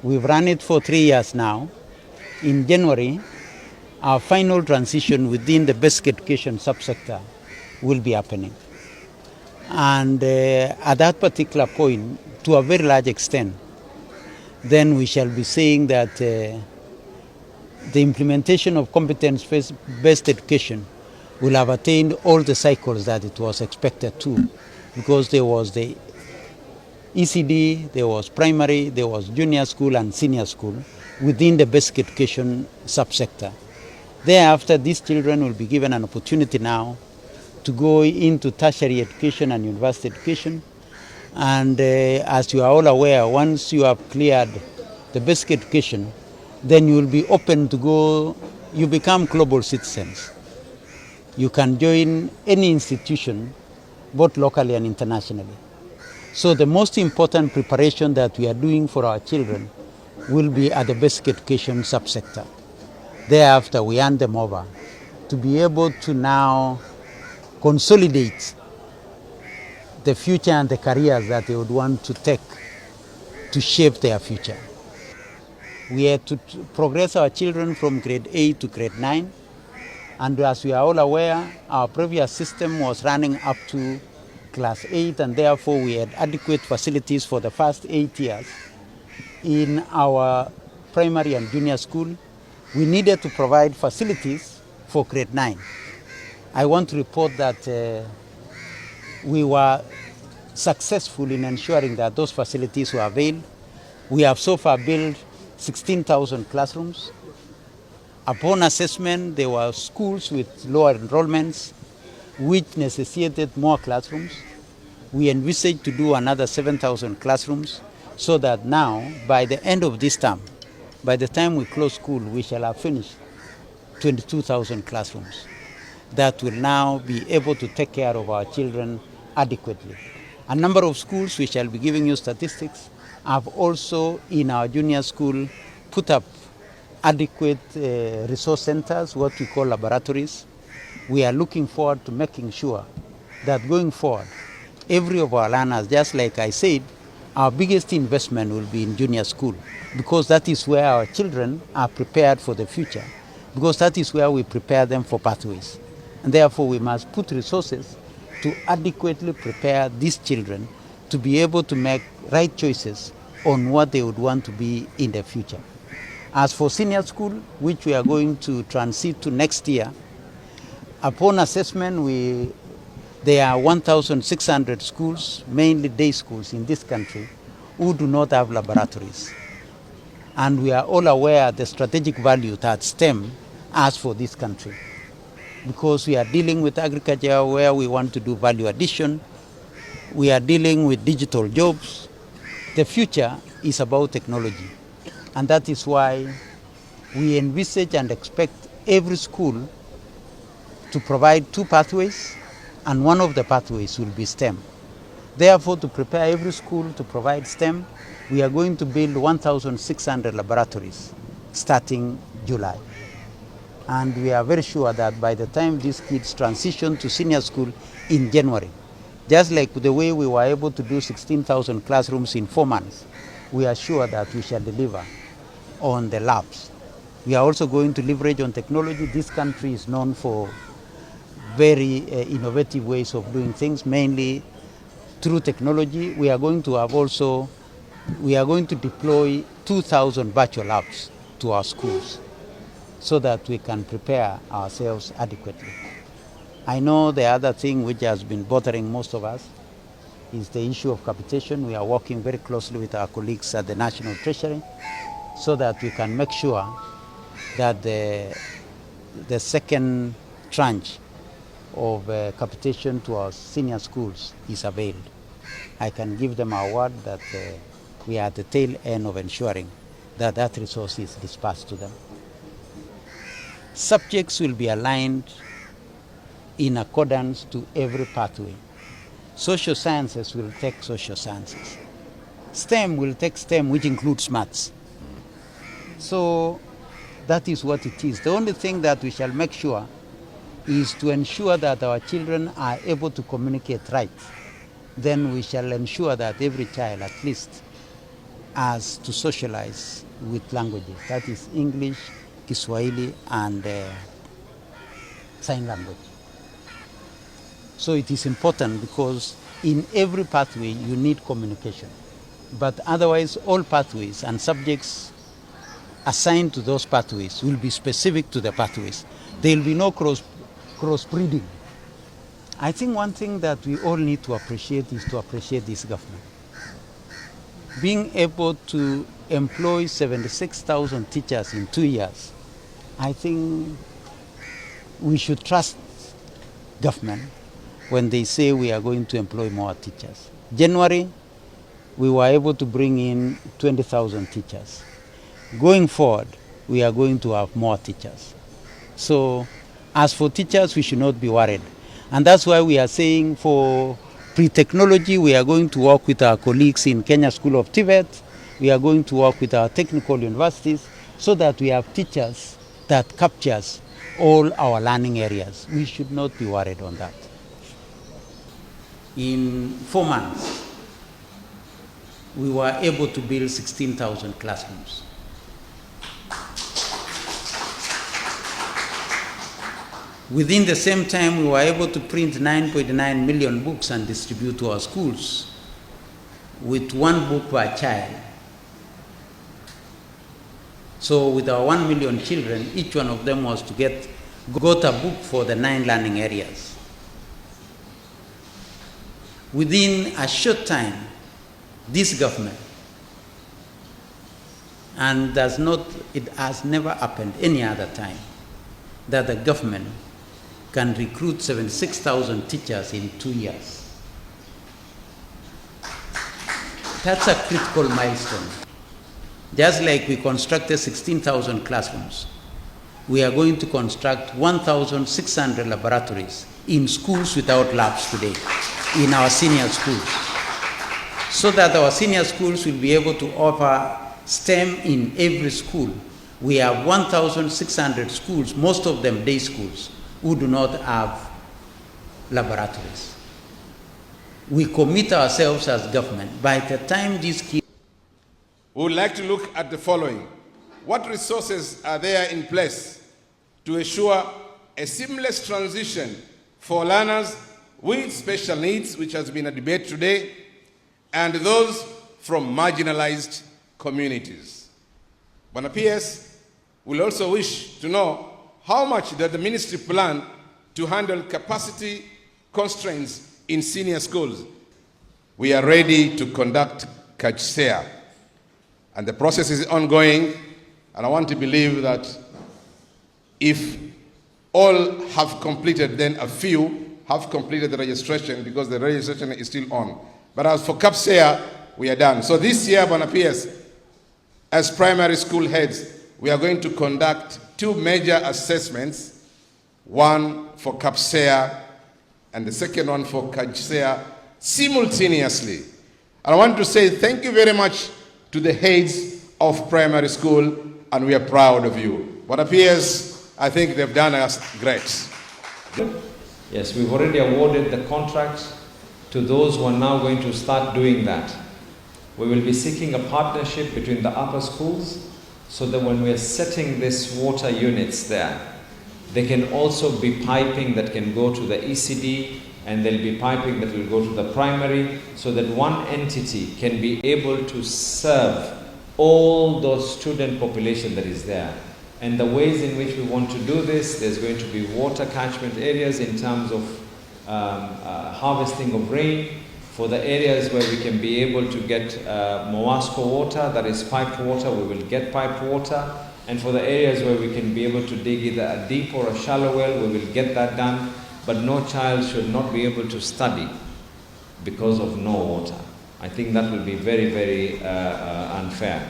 We've run it for 3 years now. In January, our final transition within the basic education subsector will be happening. And at that particular point, to a very large extent, then we shall be saying that the implementation of competence-based education will have attained all the cycles that it was expected to, because there was the ECD, there was primary, there was junior school and senior school within the basic education subsector. Thereafter, these children will be given an opportunity now to go into tertiary education and university education. And as you are all aware, once you have cleared the basic education, then you will be open to go, you become global citizens. You can join any institution, both locally and internationally. So the most important preparation that we are doing for our children will be at the basic education subsector. Thereafter, we hand them over to be able to now consolidate the future and the careers that they would want to take to shape their future. We had to progress our children from grade 8 to grade 9. And as we are all aware, our previous system was running up to class 8, and therefore we had adequate facilities for the first 8 years. In our primary and junior school, we needed to provide facilities for grade 9. I want to report that we were successful in ensuring that those facilities were availed. We have so far built 16,000 classrooms. Upon assessment, there were schools with lower enrollments, which necessitated more classrooms. We envisage to do another 7,000 classrooms, so that now, by the end of this term, by the time we close school, we shall have finished 22,000 classrooms that will now be able to take care of our children adequately. A number of schools, we shall be giving you statistics, have also in our junior school put up adequate resource centers, what we call laboratories. We are looking forward to making sure that going forward, every of our learners, just like I said, our biggest investment will be in junior school, because that is where our children are prepared for the future, because that is where we prepare them for pathways. And therefore, we must put resources to adequately prepare these children to be able to make right choices on what they would want to be in the future. As for senior school, which we are going to transit to next year, upon assessment, there are 1,600 schools, mainly day schools in this country, who do not have laboratories. And we are all aware of the strategic value that STEM has for this country, because we are dealing with agriculture where we want to do value addition. We are dealing with digital jobs. The future is about technology. And that is why we envisage and expect every school to provide 2 pathways, and one of the pathways will be STEM. Therefore, to prepare every school to provide STEM, we are going to build 1,600 laboratories starting July. And we are very sure that by the time these kids transition to senior school in January, just like the way we were able to do 16,000 classrooms in 4 months, we are sure that we shall deliver on the labs. We are also going to leverage on technology. This country is known for very innovative ways of doing things, mainly through technology. We are going to deploy 2,000 virtual labs to our schools so that we can prepare ourselves adequately. I know the other thing which has been bothering most of us is the issue of capitation. We are working very closely with our colleagues at the National Treasury so that we can make sure that the second tranche of capitation to our senior schools is availed. I can give them our word that we are at the tail end of ensuring that that resource is dispersed to them. Subjects will be aligned in accordance to every pathway. Social sciences will take social sciences. STEM will take STEM, which includes maths. So that is what it is. The only thing that we shall make sure is to ensure that our children are able to communicate right. Then we shall ensure that every child at least as to socialize with languages. That is English, Kiswahili, and sign language. So it is important because in every pathway you need communication. But otherwise, all pathways and subjects assigned to those pathways will be specific to the pathways. There will be no cross-breeding. I think one thing that we all need to appreciate is to appreciate this government. Being able to employ 76,000 teachers in 2 years, I think we should trust government when they say we are going to employ more teachers. January, we were able to bring in 20,000 teachers. Going forward, we are going to have more teachers. So as for teachers, we should not be worried. And that's why we are saying for pre-technology, we are going to work with our colleagues in Kenya School of Tibet. We are going to work with our technical universities so that we have teachers that captures all our learning areas. We should not be worried on that. In 4 months, we were able to build 16,000 classrooms. Within the same time, we were able to print 9.9 million books and distribute to our schools with 1 book per child. So with our 1 million children, each one of them was to got a book for the 9 learning areas. Within a short time, this government, and it has never happened any other time, that the government can recruit 76,000 teachers in 2 years. That's a critical milestone. Just like we constructed 16,000 classrooms, we are going to construct 1,600 laboratories in schools without labs today, in our senior schools, so that our senior schools will be able to offer STEM in every school. We have 1,600 schools, most of them day schools, who do not have laboratories. We commit ourselves as government. By the time these kids... We would like to look at the following. What resources are there in place to ensure a seamless transition for learners with special needs, which has been a debate today, and those from marginalized communities? Bwana PS will also wish to know how much does the ministry plan to handle capacity constraints in senior schools. We are ready to conduct Kipsang, and the process is ongoing, and I want to believe that if all have completed, then a few have completed the registration, because the registration is still on. But as for Kipsang, we are done. So this year, Bwana PS, as primary school heads, we are going to conduct 2 major assessments, one for Kipsang and the second one for Kipsang simultaneously. And I want to say thank you very much to the heads of primary school, and we are proud of you. What appears, I think they've done us great. Yes, we've already awarded the contracts to those who are now going to start doing that. We will be seeking a partnership between the upper schools so that when we are setting these water units there, there can also be piping that can go to the ECD, and there'll be piping that will go to the primary, so that one entity can be able to serve all those student population that is there. And the ways in which we want to do this, there's going to be water catchment areas in terms of harvesting of rain. For the areas where we can be able to get Mowasco water, that is piped water, we will get piped water. And for the areas where we can be able to dig either a deep or a shallow well, we will get that done. But no child should not be able to study because of no water. I think that will be very, very unfair.